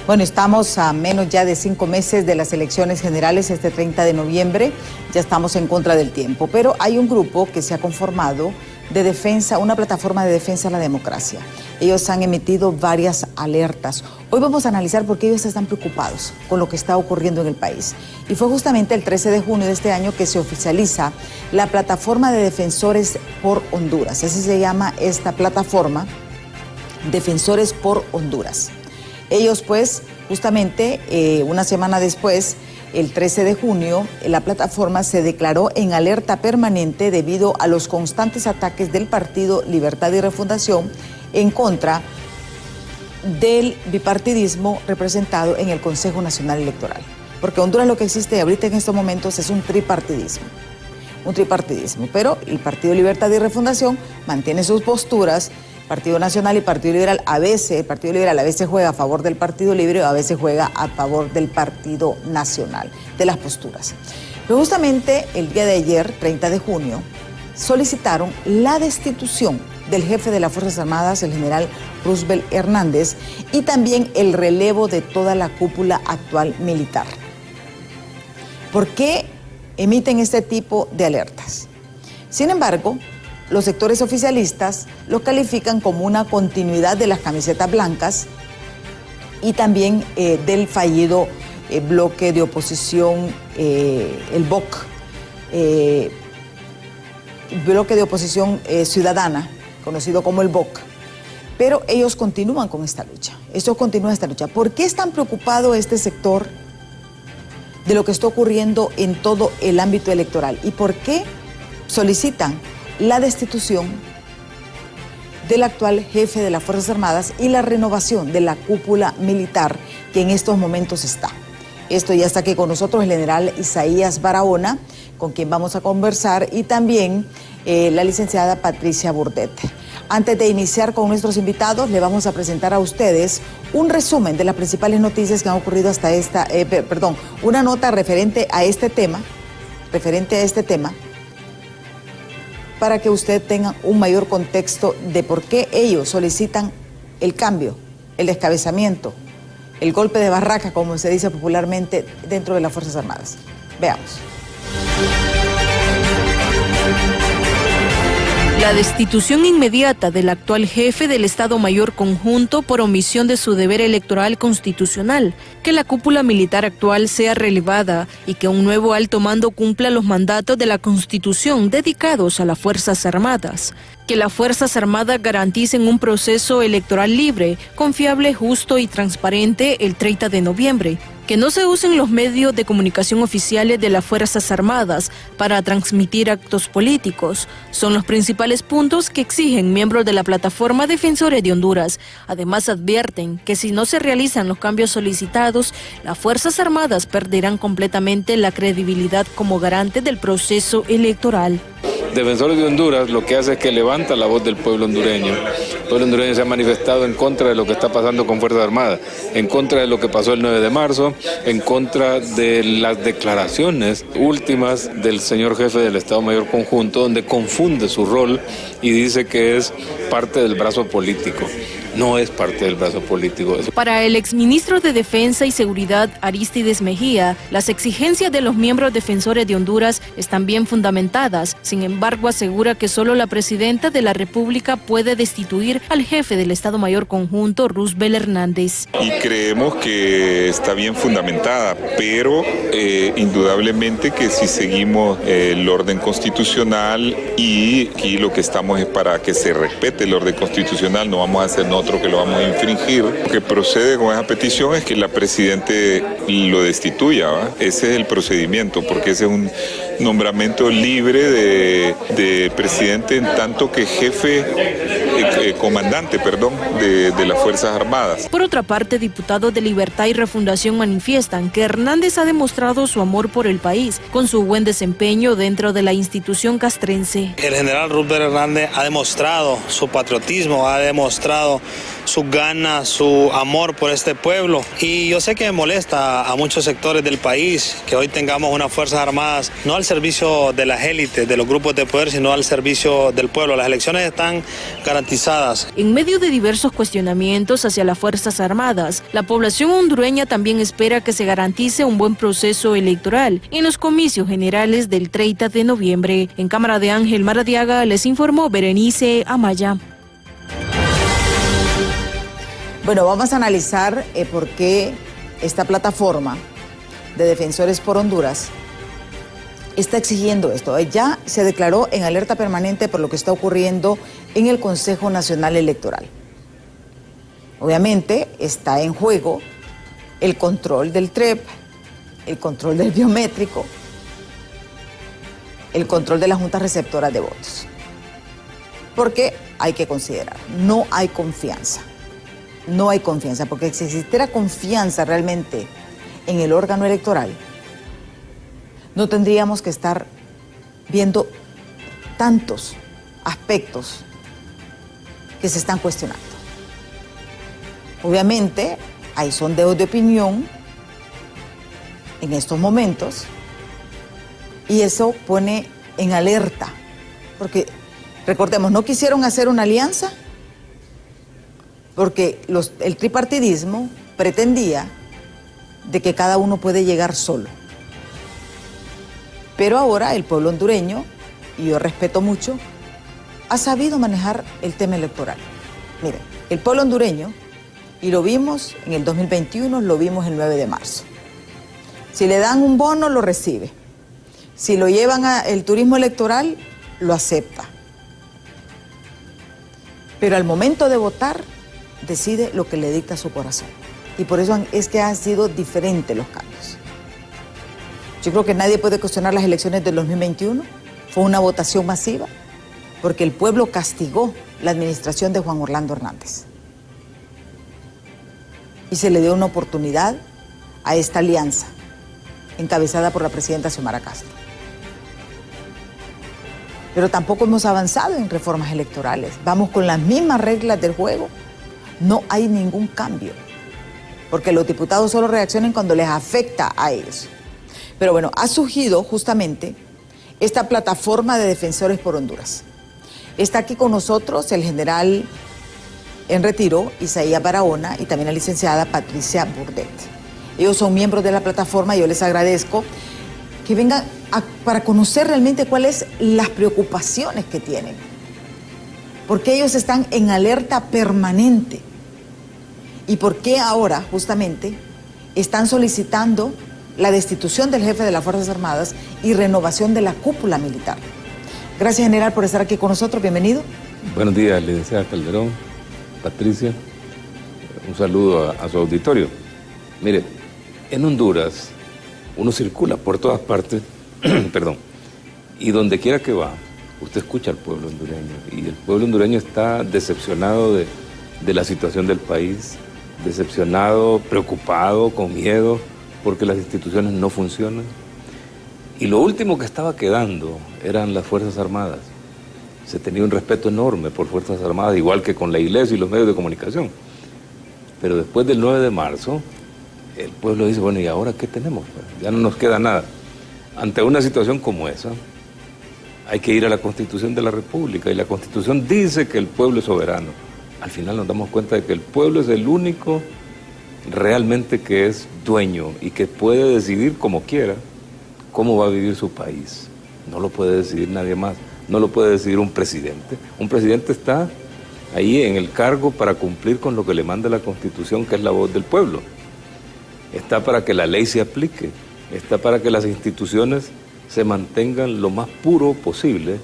Bueno, estamos a menos ya de 5 meses de las elecciones generales, este 30 de noviembre, ya estamos en contra del tiempo, pero hay un grupo que se ha conformado de defensa, una plataforma de defensa de la democracia. Ellos han emitido varias alertas. Hoy vamos a analizar por qué ellos están preocupados con lo que está ocurriendo en el país. Y fue justamente el 13 de junio de este año que se oficializa la plataforma de defensores por Honduras. Así se llama esta plataforma, Defensores por Honduras. Ellos pues justamente una semana después, el 13 de junio, la plataforma se declaró en alerta permanente debido a los constantes ataques del Partido Libertad y Refundación en contra del bipartidismo representado en el Consejo Nacional Electoral. Porque Honduras lo que existe ahorita en estos momentos es un tripartidismo, pero el Partido Libertad y Refundación mantiene sus posturas. Partido Nacional y Partido Liberal, el Partido Liberal a veces juega a favor del Partido Libre o a veces juega a favor del Partido Nacional, de las posturas. Pero justamente el día de ayer, 30 de junio, solicitaron la destitución del jefe de las Fuerzas Armadas, el general Roosevelt Hernández, y también el relevo de toda la cúpula actual militar. ¿Por qué emiten este tipo de alertas? Sin embargo, los sectores oficialistas lo califican como una continuidad de las camisetas blancas y también del fallido bloque de oposición, el BOC, bloque de oposición ciudadana, conocido como el BOC. Pero ellos continúan con esta lucha. ¿Por qué es tan preocupado este sector de lo que está ocurriendo en todo el ámbito electoral? ¿Y por qué solicitan la destitución del actual jefe de las Fuerzas Armadas y la renovación de la cúpula militar que en estos momentos está? Esto ya está aquí con nosotros el general Isaías Barahona, con quien vamos a conversar, y también la licenciada Patricia Burdet. Antes de iniciar con nuestros invitados, le vamos a presentar a ustedes un resumen de las principales noticias que han ocurrido hasta una nota referente a este tema, para que usted tenga un mayor contexto de por qué ellos solicitan el cambio, el descabezamiento, el golpe de barraca, como se dice popularmente, dentro de las Fuerzas Armadas. Veamos. La destitución inmediata del actual jefe del Estado Mayor Conjunto por omisión de su deber electoral constitucional, que la cúpula militar actual sea relevada y que un nuevo alto mando cumpla los mandatos de la Constitución dedicados a las Fuerzas Armadas. Que las Fuerzas Armadas garanticen un proceso electoral libre, confiable, justo y transparente el 30 de noviembre. Que no se usen los medios de comunicación oficiales de las Fuerzas Armadas para transmitir actos políticos. Son los principales puntos que exigen miembros de la plataforma Defensores de Honduras. Además advierten que si no se realizan los cambios solicitados, las Fuerzas Armadas perderán completamente la credibilidad como garante del proceso electoral. Defensores de Honduras lo que hace es que levanta la voz del pueblo hondureño. El pueblo hondureño se ha manifestado en contra de lo que está pasando con Fuerzas Armadas, en contra de lo que pasó el 9 de marzo, en contra de las declaraciones últimas del señor jefe del Estado Mayor Conjunto, donde confunde su rol y dice que es parte del brazo político. No es parte del brazo político. Para el exministro de Defensa y Seguridad, Arístides Mejía, las exigencias de los miembros defensores de Honduras están bien fundamentadas. Sin embargo, asegura que solo la presidenta de la República puede destituir al jefe del Estado Mayor Conjunto, Roosevelt Hernández. Y creemos que está bien fundamentada, pero indudablemente que si seguimos el orden constitucional y lo que estamos es para que se respete el orden constitucional, no vamos a hacer nosotros que lo vamos a infringir. Lo que procede con esa petición es que la Presidente lo destituya, ¿va? Ese es el procedimiento, porque ese es un nombramiento libre de presidente en tanto que comandante de las Fuerzas Armadas. Por otra parte, diputados de Libertad y Refundación manifiestan que Hernández ha demostrado su amor por el país con su buen desempeño dentro de la institución castrense. El general Roosevelt Hernández ha demostrado su patriotismo, ha demostrado sus ganas, su amor por este pueblo, y yo sé que molesta a muchos sectores del país que hoy tengamos unas Fuerzas Armadas no al servicio de las élites, de los grupos de poder, sino al servicio del pueblo. Las elecciones están garantizadas politizadas. En medio de diversos cuestionamientos hacia las Fuerzas Armadas, la población hondureña también espera que se garantice un buen proceso electoral en los comicios generales del 30 de noviembre. En cámara de Ángel Maradiaga les informó Berenice Amaya. Bueno, vamos a analizar por qué esta plataforma de Defensores por Honduras está exigiendo esto. Ya se declaró en alerta permanente por lo que está ocurriendo en el Consejo Nacional Electoral. Obviamente está en juego el control del TREP, el control del biométrico, el control de las juntas receptoras de votos. Porque hay que considerar, no hay confianza. No hay confianza, porque si existiera confianza realmente en el órgano electoral, no tendríamos que estar viendo tantos aspectos que se están cuestionando. Obviamente, hay sondeos de opinión en estos momentos y eso pone en alerta, porque recordemos, no quisieron hacer una alianza porque el tripartidismo pretendía de que cada uno puede llegar solo. Pero ahora el pueblo hondureño, y yo respeto mucho, ha sabido manejar el tema electoral. Miren, el pueblo hondureño, y lo vimos en el 2021, lo vimos el 9 de marzo. Si le dan un bono, lo recibe. Si lo llevan al turismo electoral, lo acepta. Pero al momento de votar, decide lo que le dicta su corazón. Y por eso es que han sido diferentes los cambios. Yo creo que nadie puede cuestionar las elecciones del 2021. Fue una votación masiva porque el pueblo castigó la administración de Juan Orlando Hernández. Y se le dio una oportunidad a esta alianza encabezada por la presidenta Xiomara Castro. Pero tampoco hemos avanzado en reformas electorales. Vamos con las mismas reglas del juego. No hay ningún cambio, porque los diputados solo reaccionan cuando les afecta a ellos. Pero bueno, ha surgido justamente esta plataforma de Defensores por Honduras. Está aquí con nosotros el general en retiro, Isaías Barahona, y también la licenciada Patricia Burdet. Ellos son miembros de la plataforma y yo les agradezco que vengan para conocer realmente cuáles las preocupaciones que tienen. Porque ellos están en alerta permanente. ¿Y por qué ahora, justamente, están solicitando la destitución del jefe de las Fuerzas Armadas y renovación de la cúpula militar? Gracias, general, por estar aquí con nosotros. Bienvenido. Buenos días, licenciada Calderón, Patricia. Un saludo a su auditorio. Mire, en Honduras uno circula por todas partes, perdón, y donde quiera que va, usted escucha al pueblo hondureño. Y el pueblo hondureño está decepcionado de la situación del país, decepcionado, preocupado, con miedo, porque las instituciones no funcionan. Y lo último que estaba quedando eran las Fuerzas Armadas. Se tenía un respeto enorme por Fuerzas Armadas, igual que con la iglesia y los medios de comunicación. Pero después del 9 de marzo, el pueblo dice, bueno, ¿y ahora qué tenemos? Ya no nos queda nada. Ante una situación como esa, hay que ir a la Constitución de la República, y la Constitución dice que el pueblo es soberano. Al final nos damos cuenta de que el pueblo es el único realmente que es dueño y que puede decidir como quiera cómo va a vivir su país. No lo puede decidir nadie más, no lo puede decidir un presidente. Un presidente está ahí en el cargo para cumplir con lo que le manda la Constitución, que es la voz del pueblo. Está para que la ley se aplique, está para que las instituciones se mantengan lo más puro posible,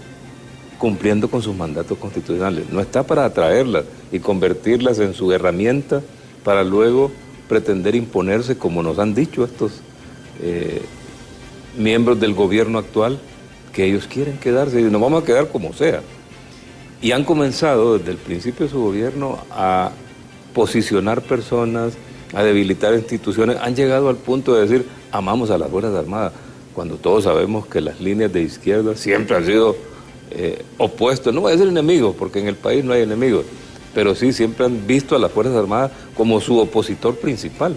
cumpliendo con sus mandatos constitucionales. No está para atraerlas y convertirlas en su herramienta para luego pretender imponerse, como nos han dicho estos miembros del gobierno actual, que ellos quieren quedarse y nos vamos a quedar como sea. Y han comenzado desde el principio de su gobierno a posicionar personas, a debilitar instituciones. Han llegado al punto de decir, amamos a las Fuerzas Armadas, cuando todos sabemos que las líneas de izquierda siempre han sido opuestos. No voy a decir enemigos, porque en el país no hay enemigos, pero sí siempre han visto a las Fuerzas Armadas como su opositor principal.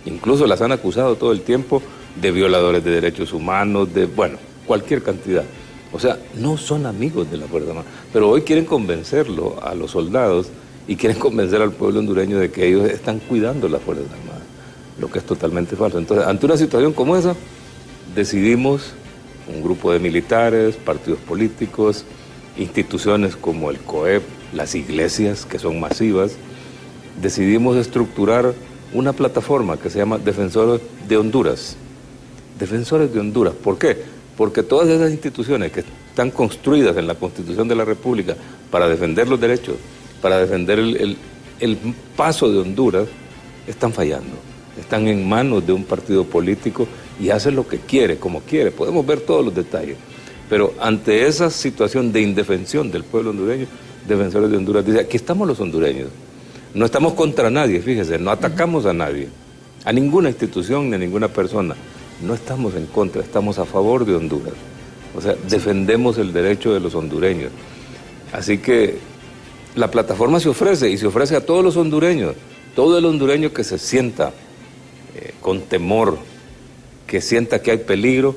Incluso las han acusado todo el tiempo de violadores de derechos humanos, de, bueno, cualquier cantidad. O sea, no son amigos de la Fuerza Armada. Pero hoy quieren convencerlo a los soldados y quieren convencer al pueblo hondureño de que ellos están cuidando las Fuerzas Armadas, lo que es totalmente falso. Entonces, ante una situación como esa, decidimos, un grupo de militares, partidos políticos, instituciones como el COEP, las iglesias, que son masivas, decidimos estructurar una plataforma que se llama Defensores de Honduras. Defensores de Honduras. ¿Por qué? Porque todas esas instituciones que están construidas en la Constitución de la República para defender los derechos, para defender el paso de Honduras, están fallando. Están en manos de un partido político y hacen lo que quiere, como quiere. Podemos ver todos los detalles. Pero ante esa situación de indefensión del pueblo hondureño, Defensores de Honduras dice, aquí estamos los hondureños. No estamos contra nadie, fíjese, no atacamos a nadie, a ninguna institución ni a ninguna persona. No estamos en contra, estamos a favor de Honduras. O sea, defendemos el derecho de los hondureños. Así que la plataforma se ofrece y se ofrece a todos los hondureños. Todo el hondureño que se sienta con temor, que sienta que hay peligro,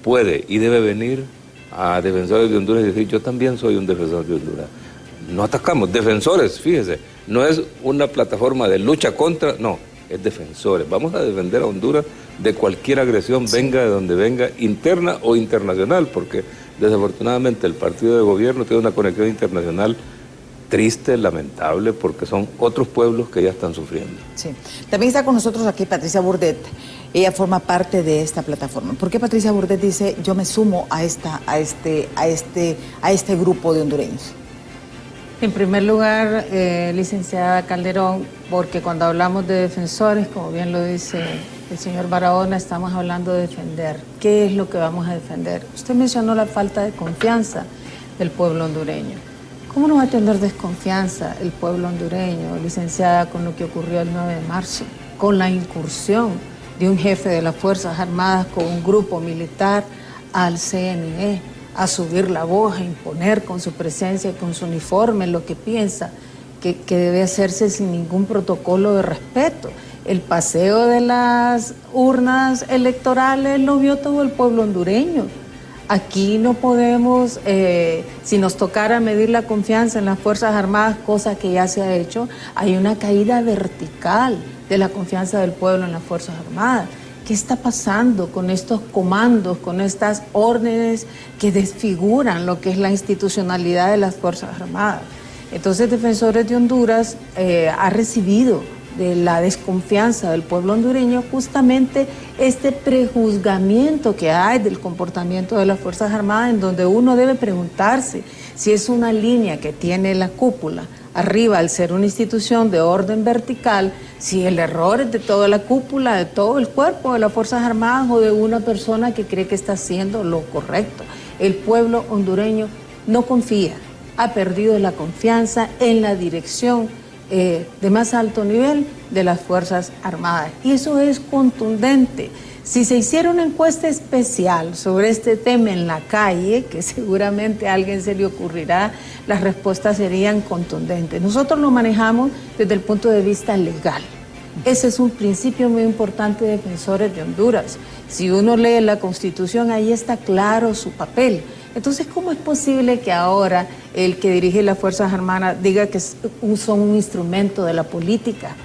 puede y debe venir a Defensores de Honduras y decir, yo también soy un defensor de Honduras. No atacamos, defensores, fíjese, no es una plataforma de lucha contra, no, es defensores. Vamos a defender a Honduras de cualquier agresión, venga de donde venga, interna o internacional, porque desafortunadamente el partido de gobierno tiene una conexión internacional triste, lamentable, porque son otros pueblos que ya están sufriendo. Sí. También está con nosotros aquí Patricia Bourdet. Ella forma parte de esta plataforma. ¿Por qué Patricia Bourdet dice, yo me sumo a este grupo de hondureños? En primer lugar, licenciada Calderón, porque cuando hablamos de defensores, como bien lo dice el señor Barahona, estamos hablando de defender. ¿Qué es lo que vamos a defender? Usted mencionó la falta de confianza del pueblo hondureño. ¿Cómo no va a tener desconfianza el pueblo hondureño, licenciada, con lo que ocurrió el 9 de marzo? Con la incursión de un jefe de las Fuerzas Armadas con un grupo militar al CNE, a subir la voz, a imponer con su presencia y con su uniforme lo que piensa que debe hacerse sin ningún protocolo de respeto. El paseo de las urnas electorales lo vio todo el pueblo hondureño. Aquí no podemos, si nos tocara medir la confianza en las Fuerzas Armadas, cosa que ya se ha hecho, hay una caída vertical de la confianza del pueblo en las Fuerzas Armadas. ¿Qué está pasando con estos comandos, con estas órdenes que desfiguran lo que es la institucionalidad de las Fuerzas Armadas? Entonces, Defensores de Honduras ha recibido de la desconfianza del pueblo hondureño justamente este prejuzgamiento que hay del comportamiento de las Fuerzas Armadas, en donde uno debe preguntarse si es una línea que tiene la cúpula arriba, al ser una institución de orden vertical, si el error es de toda la cúpula, de todo el cuerpo de las Fuerzas Armadas o de una persona que cree que está haciendo lo correcto. El pueblo hondureño no confía, ha perdido la confianza en la dirección de más alto nivel de las Fuerzas Armadas. Y eso es contundente. Si se hiciera una encuesta especial sobre este tema en la calle, que seguramente a alguien se le ocurrirá, las respuestas serían contundentes. Nosotros lo manejamos desde el punto de vista legal. Ese es un principio muy importante de Defensores de Honduras. Si uno lee la Constitución, ahí está claro su papel. Entonces, ¿cómo es posible que ahora el que dirige las Fuerzas Armadas diga que son un instrumento de la política?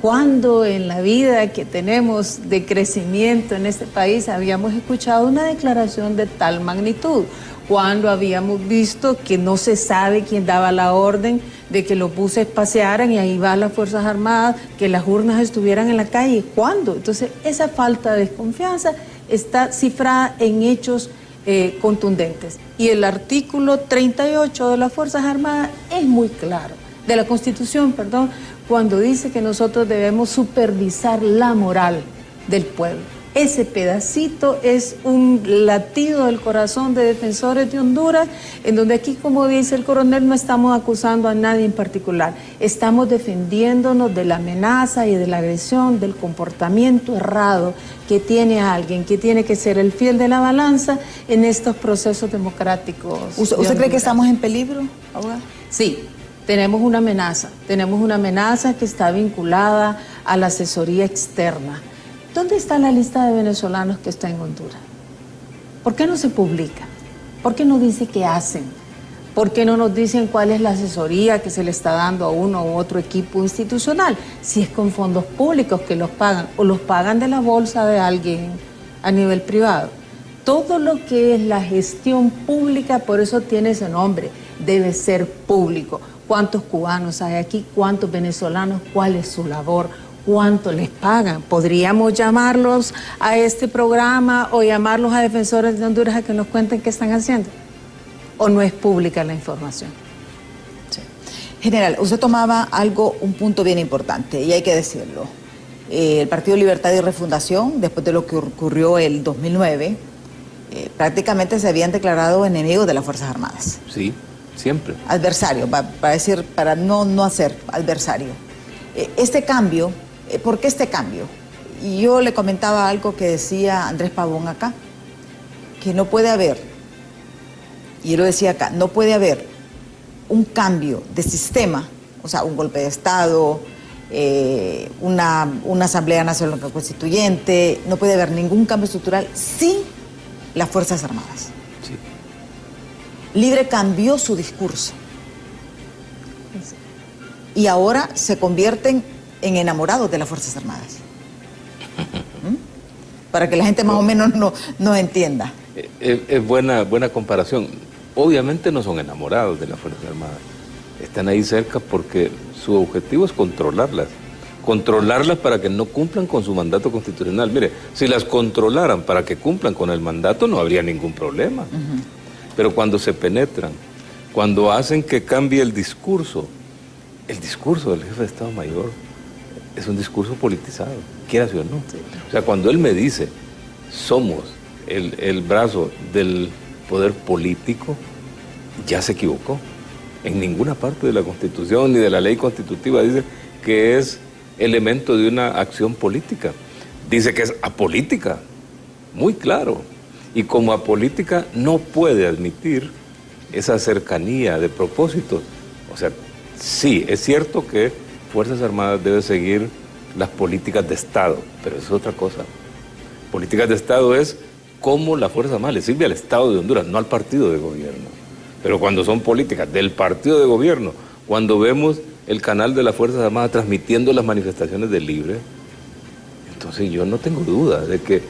¿Cuándo en la vida que tenemos de crecimiento en este país habíamos escuchado una declaración de tal magnitud? ¿Cuándo habíamos visto que no se sabe quién daba la orden de que los buses pasearan y ahí van las Fuerzas Armadas, que las urnas estuvieran en la calle? ¿Cuándo? Entonces, esa falta de desconfianza está cifrada en hechos contundentes. Y el artículo 38 de las Fuerzas Armadas es muy claro, de la Constitución, perdón, cuando dice que nosotros debemos supervisar la moral del pueblo. Ese pedacito es un latido del corazón de Defensores de Honduras, en donde aquí, como dice el coronel, no estamos acusando a nadie en particular. Estamos defendiéndonos de la amenaza y de la agresión, del comportamiento errado que tiene alguien, que tiene que ser el fiel de la balanza en estos procesos democráticos. ¿Usted cree que estamos en peligro, abogada? Sí. Tenemos una amenaza que está vinculada a la asesoría externa. ¿Dónde está la lista de venezolanos que está en Honduras? ¿Por qué no se publica? ¿Por qué no dice qué hacen? ¿Por qué no nos dicen cuál es la asesoría que se le está dando a uno u otro equipo institucional? Si es con fondos públicos que los pagan o los pagan de la bolsa de alguien a nivel privado. Todo lo que es la gestión pública, por eso tiene ese nombre, debe ser público. ¿Cuántos cubanos hay aquí? ¿Cuántos venezolanos? ¿Cuál es su labor? ¿Cuánto les pagan? ¿Podríamos llamarlos a este programa o llamarlos a Defensores de Honduras a que nos cuenten qué están haciendo? ¿O no es pública la información? Sí. General, usted tomaba un punto bien importante, y hay que decirlo. El Partido Libertad y Refundación, después de lo que ocurrió el 2009, prácticamente se habían declarado enemigos de las Fuerzas Armadas. Sí, siempre. Adversario, para no hacer adversario. Este cambio, ¿por qué este cambio? Y yo le comentaba algo que decía Andrés Pavón acá, que no puede haber, y yo lo decía acá, no puede haber un cambio de sistema, o sea, un golpe de Estado, una Asamblea Nacional Constituyente, no puede haber ningún cambio estructural sin las Fuerzas Armadas. Sí. Libre cambió su discurso. Y ahora se convierten en enamorados de las Fuerzas Armadas. Para que la gente más o menos no entienda. Es buena comparación. Obviamente no son enamorados de las Fuerzas Armadas. Están ahí cerca porque su objetivo es controlarlas. Controlarlas para que no cumplan con su mandato constitucional. Mire, si las controlaran para que cumplan con el mandato no habría ningún problema. Pero cuando se penetran, cuando hacen que cambie el discurso del jefe de Estado Mayor es un discurso politizado, quieras o no. Sí. O sea, cuando él me dice, somos el brazo del poder político, ya se equivocó. En ninguna parte de la Constitución ni de la ley constitutiva dice que es elemento de una acción política. Dice que es apolítica, muy claro. Y como apolítica no puede admitir esa cercanía de propósitos. O sea, sí, es cierto que Fuerzas Armadas debe seguir las políticas de Estado, pero eso es otra cosa. Políticas de Estado es cómo la Fuerza Armada le sirve al Estado de Honduras, no al partido de gobierno. Pero cuando son políticas del partido de gobierno, cuando vemos el canal de las Fuerzas Armadas transmitiendo las manifestaciones del Libre, entonces yo no tengo duda de que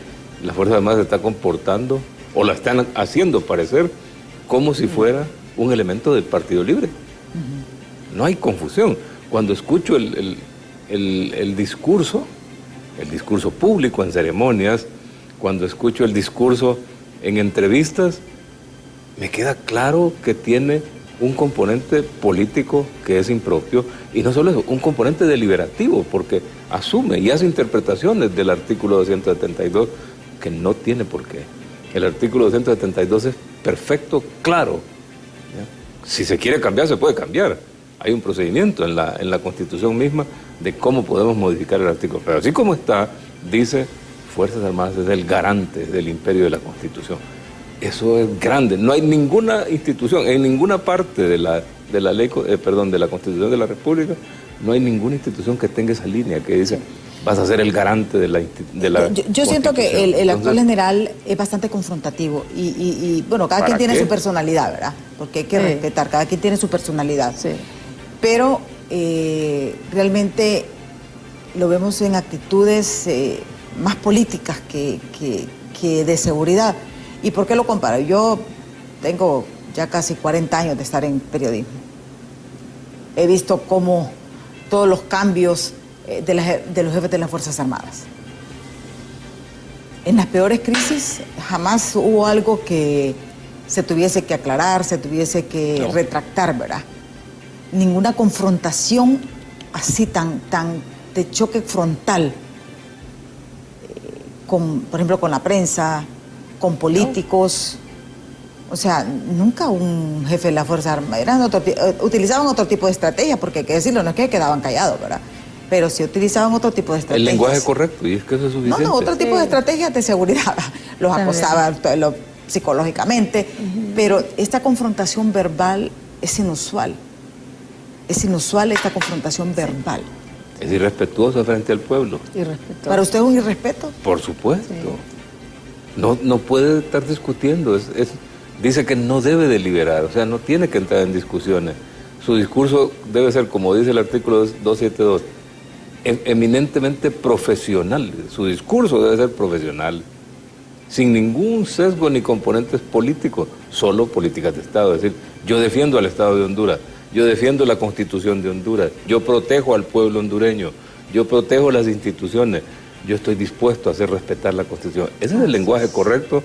las Fuerzas Armadas se está comportando o la están haciendo parecer como si fuera un elemento del Partido Libre. No hay confusión. Cuando escucho el discurso público en ceremonias, cuando escucho el discurso en entrevistas, me queda claro que tiene un componente político que es impropio, y no solo eso, un componente deliberativo, porque asume y hace interpretaciones del artículo 272 que no tiene por qué. El artículo 272 es perfecto, claro. ¿Ya? Si se quiere cambiar, se puede cambiar. Hay un procedimiento en la Constitución misma de cómo podemos modificar el artículo. Pero así como está, dice, Fuerzas Armadas es el garante del imperio de la Constitución. Eso es grande. No hay ninguna institución, en ninguna parte de la ley, de la Constitución de la República, no hay ninguna institución que tenga esa línea que dice, vas a ser el garante de la Yo siento que el actual general es bastante confrontativo y bueno, cada quien tiene su personalidad, ¿verdad? Porque hay que respetar, cada quien tiene su personalidad. Sí. Pero realmente lo vemos en actitudes más políticas que de seguridad. ¿Y por qué lo comparo? Yo tengo ya casi 40 años de estar en periodismo. He visto cómo todos los cambios de los jefes de las Fuerzas Armadas. En las peores crisis jamás hubo algo que se tuviese que aclarar, se tuviese que retractar, ¿verdad? Ninguna confrontación así tan de choque frontal, por ejemplo, con la prensa, con políticos. O sea, nunca un jefe de la Fuerza Armada, utilizaban otro tipo de estrategia, porque hay que decirlo, no es que quedaban callados, ¿verdad? Pero sí utilizaban otro tipo de estrategias. El lenguaje correcto, y es que eso es suficiente. No, otro tipo de estrategias de seguridad. Los acosaban psicológicamente, pero esta confrontación verbal es inusual. Es inusual esta confrontación verbal. Es irrespetuosa frente al pueblo. ¿Para usted es un irrespeto? Por supuesto. Sí. No puede estar discutiendo. dice que no debe deliberar, o sea, no tiene que entrar en discusiones. Su discurso debe ser, como dice el artículo 272, eminentemente profesional. Su discurso debe ser profesional, sin ningún sesgo ni componentes políticos, solo políticas de Estado. Es decir, yo defiendo al Estado de Honduras, yo defiendo la Constitución de Honduras, yo protejo al pueblo hondureño, yo protejo las instituciones, yo estoy dispuesto a hacer respetar la Constitución. Ese es el lenguaje correcto,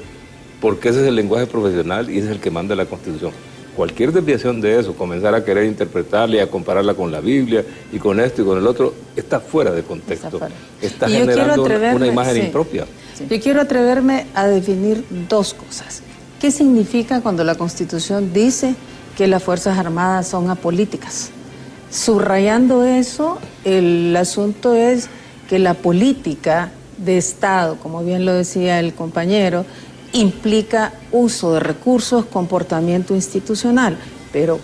porque ese es el lenguaje profesional y ese es el que manda la Constitución. Cualquier desviación de eso, comenzar a querer interpretarla y a compararla con la Biblia y con esto y con el otro, está fuera de contexto. Está generando una imagen impropia. Sí. Yo quiero atreverme a definir dos cosas. ¿Qué significa cuando la Constitución dice que las Fuerzas Armadas son apolíticas? Subrayando eso, el asunto es que la política de Estado, como bien lo decía el compañero, implica uso de recursos, comportamiento institucional, pero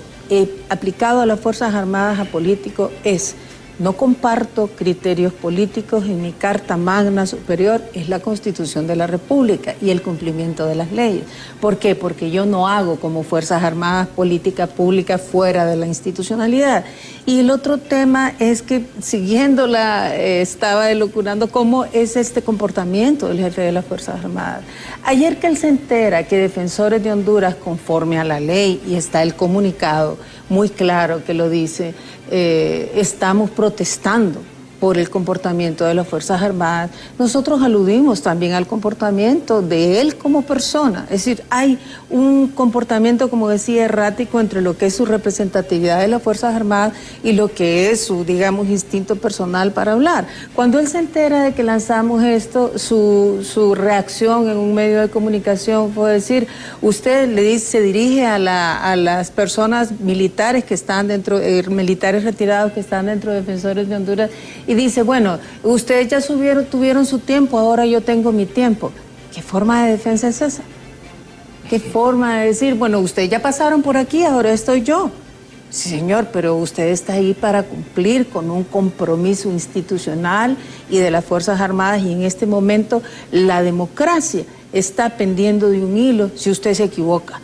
aplicado a las Fuerzas Armadas apolítico es: no comparto criterios políticos y mi carta magna superior es la Constitución de la República y el cumplimiento de las leyes. ¿Por qué? Porque yo no hago como Fuerzas Armadas política pública fuera de la institucionalidad. Y el otro tema es que, siguiéndola, estaba elucubrando cómo es este comportamiento del jefe de las Fuerzas Armadas. Ayer que él se entera que Defensores de Honduras, conforme a la ley, y está el comunicado muy claro que lo dice, estamos protestando por el comportamiento de las Fuerzas Armadas, nosotros aludimos también al comportamiento de él como persona. Es decir, hay un comportamiento, como decía, errático entre lo que es su representatividad de las Fuerzas Armadas y lo que es su, digamos, instinto personal para hablar. Cuando él se entera de que lanzamos esto, su reacción en un medio de comunicación fue decir: usted le dice, se dirige a las personas militares que están dentro, militares retirados que están dentro de Defensores de Honduras, y dice: bueno, ustedes ya tuvieron su tiempo, ahora yo tengo mi tiempo. ¿Qué forma de defensa es esa? ¿Qué forma de decir, bueno, ustedes ya pasaron por aquí, ahora estoy yo? Sí, señor, pero usted está ahí para cumplir con un compromiso institucional y de las Fuerzas Armadas, y en este momento la democracia está pendiendo de un hilo si usted se equivoca.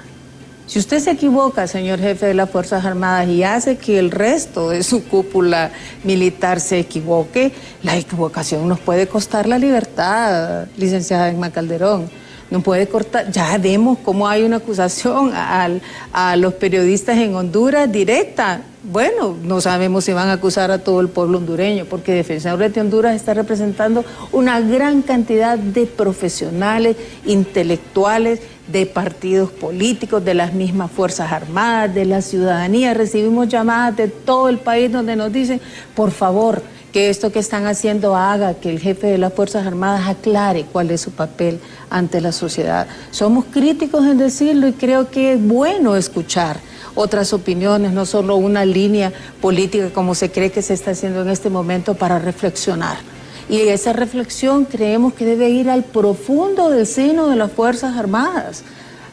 Si usted se equivoca, señor jefe de las Fuerzas Armadas, y hace que el resto de su cúpula militar se equivoque, la equivocación nos puede costar la libertad, licenciada Emma Calderón. Nos puede cortar, ya vemos cómo hay una acusación a los periodistas en Honduras directa. Bueno, no sabemos si van a acusar a todo el pueblo hondureño, porque Defensores de Honduras está representando una gran cantidad de profesionales, intelectuales, de partidos políticos, de las mismas Fuerzas Armadas, de la ciudadanía. Recibimos llamadas de todo el país donde nos dicen: por favor, que esto que están haciendo haga que el jefe de las Fuerzas Armadas aclare cuál es su papel ante la sociedad. Somos críticos en decirlo y creo que es bueno escuchar otras opiniones, no solo una línea política como se cree que se está haciendo en este momento, para reflexionar. Y esa reflexión creemos que debe ir al profundo del seno de las Fuerzas Armadas.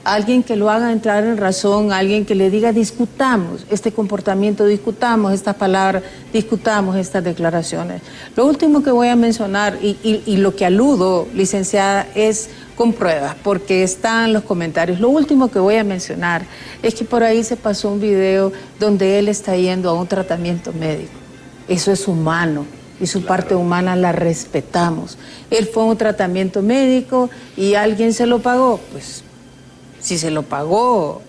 Alguien que lo haga entrar en razón, alguien que le diga: discutamos este comportamiento, discutamos estas palabras, discutamos estas declaraciones. Lo último que voy a mencionar, y lo que aludo, licenciada, es con pruebas, porque están los comentarios. Lo último que voy a mencionar es que por ahí se pasó un video donde él está yendo a un tratamiento médico. Eso es humano. Y su parte humana la respetamos. Él fue a un tratamiento médico y alguien se lo pagó. Pues si se lo pagó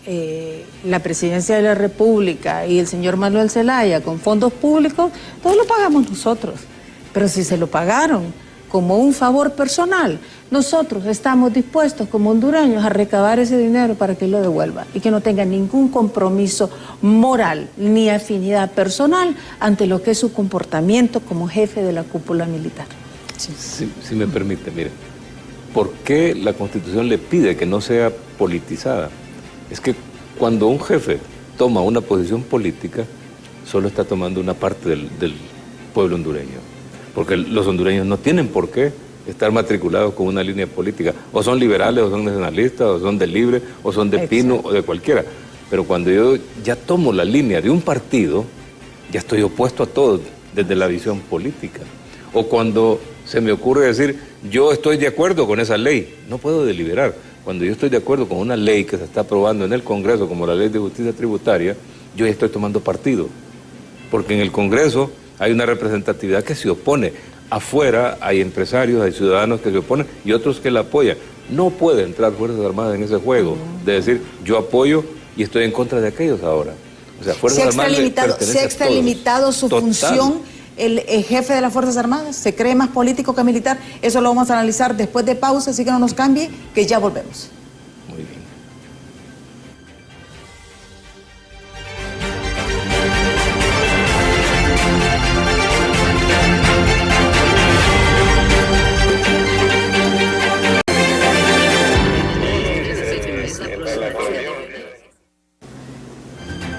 la Presidencia de la República y el señor Manuel Zelaya con fondos públicos, todo lo pagamos nosotros. Pero si se lo pagaron como un favor personal, nosotros estamos dispuestos como hondureños a recabar ese dinero para que él lo devuelva y que no tenga ningún compromiso moral ni afinidad personal ante lo que es su comportamiento como jefe de la cúpula militar. Sí. Si me permite, mire, ¿por qué la Constitución le pide que no sea politizada? Es que cuando un jefe toma una posición política, solo está tomando una parte del pueblo hondureño, porque los hondureños no tienen por qué estar matriculados con una línea política. O son liberales, o son nacionalistas, o son de Libre, o son de Pino, o de cualquiera. Pero cuando yo ya tomo la línea de un partido, ya estoy opuesto a todo desde la visión política. O cuando se me ocurre decir: yo estoy de acuerdo con esa ley, no puedo deliberar, cuando yo estoy de acuerdo con una ley que se está aprobando en el Congreso, como la Ley de Justicia Tributaria, yo ya estoy tomando partido. Porque en el Congreso hay una representatividad que se opone. Afuera hay empresarios, hay ciudadanos que se oponen y otros que la apoyan. No puede entrar Fuerzas Armadas en ese juego de decir, yo apoyo y estoy en contra de aquellos ahora. O sea, Fuerzas Armadas ¿Se ha extralimitado su función el jefe de las Fuerzas Armadas? ¿Se cree más político que militar? Eso lo vamos a analizar después de pausa, así que no nos cambie, que ya volvemos. Muy bien.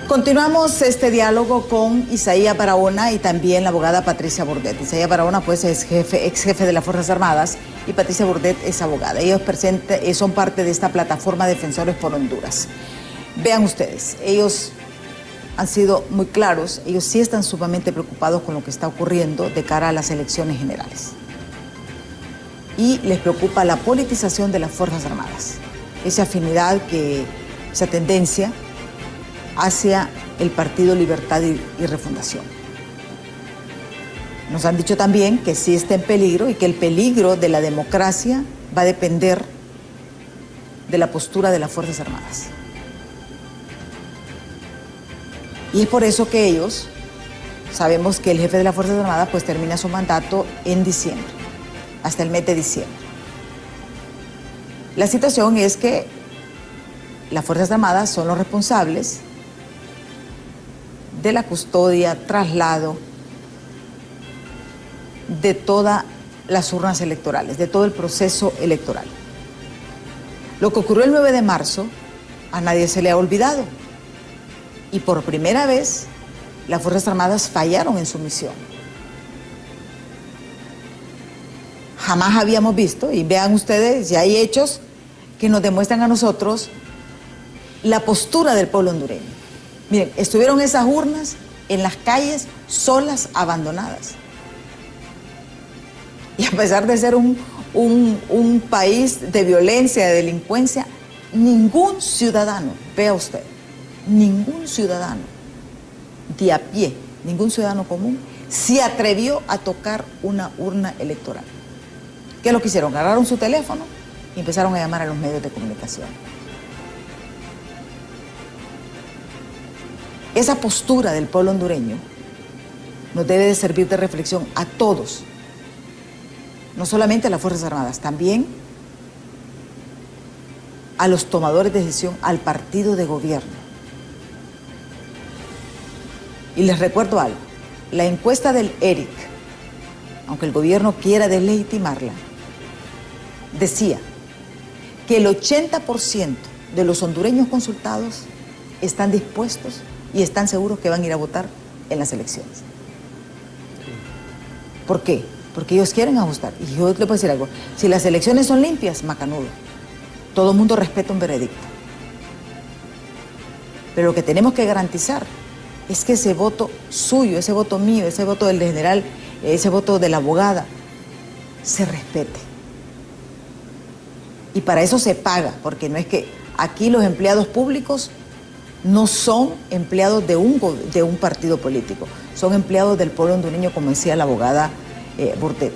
Continuamos este diálogo con Isaías Barahona y también la abogada Patricia Bourdet. Isaías Barahona pues es ex jefe de las Fuerzas Armadas y Patricia Bourdet es abogada. Ellos son parte de esta plataforma Defensores por Honduras. Vean ustedes, ellos han sido muy claros, ellos sí están sumamente preocupados con lo que está ocurriendo de cara a las elecciones generales. Y les preocupa la politización de las Fuerzas Armadas, esa afinidad, esa tendencia hacia el Partido Libertad y Refundación. Nos han dicho también que sí está en peligro y que el peligro de la democracia va a depender de la postura de las Fuerzas Armadas. Y es por eso que ellos, sabemos que el jefe de las Fuerzas Armadas pues termina su mandato en diciembre, hasta el mes de diciembre. La situación es que las Fuerzas Armadas son los responsables de la custodia, traslado de todas las urnas electorales, de todo el proceso electoral. Lo que ocurrió el 9 de marzo a nadie se le ha olvidado y por primera vez las Fuerzas Armadas fallaron en su misión. Jamás habíamos visto, y vean ustedes, ya hay hechos que nos demuestran a nosotros la postura del pueblo hondureño. Miren, estuvieron esas urnas en las calles solas, abandonadas. Y a pesar de ser un país de violencia, de delincuencia, ningún ciudadano, vea usted, ningún ciudadano de a pie, ningún ciudadano común, se atrevió a tocar una urna electoral. ¿Qué es lo que hicieron? Agarraron su teléfono y empezaron a llamar a los medios de comunicación. Esa postura del pueblo hondureño nos debe de servir de reflexión a todos, no solamente a las Fuerzas Armadas, también a los tomadores de decisión, al partido de gobierno. Y les recuerdo algo, la encuesta del ERIC, aunque el gobierno quiera deslegitimarla, decía que el 80% de los hondureños consultados están dispuestos y están seguros que van a ir a votar en las elecciones. ¿Por qué? Porque ellos quieren ajustar. Y yo le puedo decir algo, si las elecciones son limpias, macanudo, todo el mundo respeta un veredicto. Pero lo que tenemos que garantizar es que ese voto suyo, ese voto mío, ese voto del general, ese voto de la abogada, se respete. Y para eso se paga, porque no es que aquí los empleados públicos no son empleados de un partido político, son empleados del pueblo hondureño, como decía la abogada Bourdet.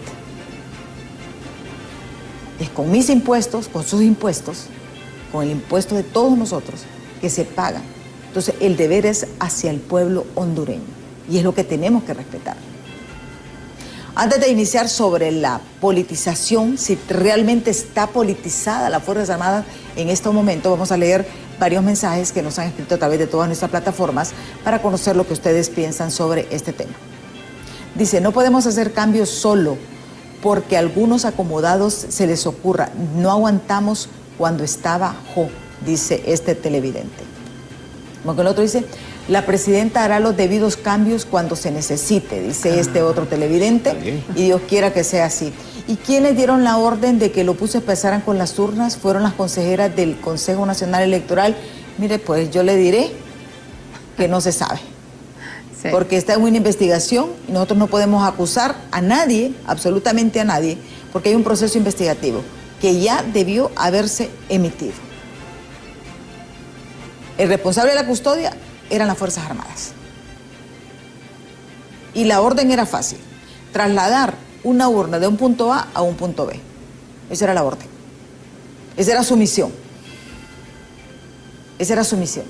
Es con mis impuestos, con sus impuestos, con el impuesto de todos nosotros, que se pagan. Entonces, el deber es hacia el pueblo hondureño, y es lo que tenemos que respetar. Antes de iniciar sobre la politización, si realmente está politizada las Fuerzas Armadas en este momento, vamos a leer varios mensajes que nos han escrito a través de todas nuestras plataformas para conocer lo que ustedes piensan sobre este tema. Dice, no podemos hacer cambios solo porque a algunos acomodados se les ocurra. No aguantamos cuando estaba Jo, dice este televidente. Como que el otro dice, la presidenta hará los debidos cambios cuando se necesite, dice este otro televidente, y Dios quiera que sea así. ¿Y quiénes dieron la orden de que los buses pasaran con las urnas? Fueron las consejeras del Consejo Nacional Electoral. Mire, pues yo le diré que no se sabe. Sí. Porque está en una investigación y nosotros no podemos acusar a nadie, absolutamente a nadie, porque hay un proceso investigativo. que ya debió haberse emitido. El responsable de la custodia eran las Fuerzas Armadas. Y la orden era fácil: trasladar una urna de un punto A a un punto B. Esa era la orden. Esa era su misión. Esa era su misión.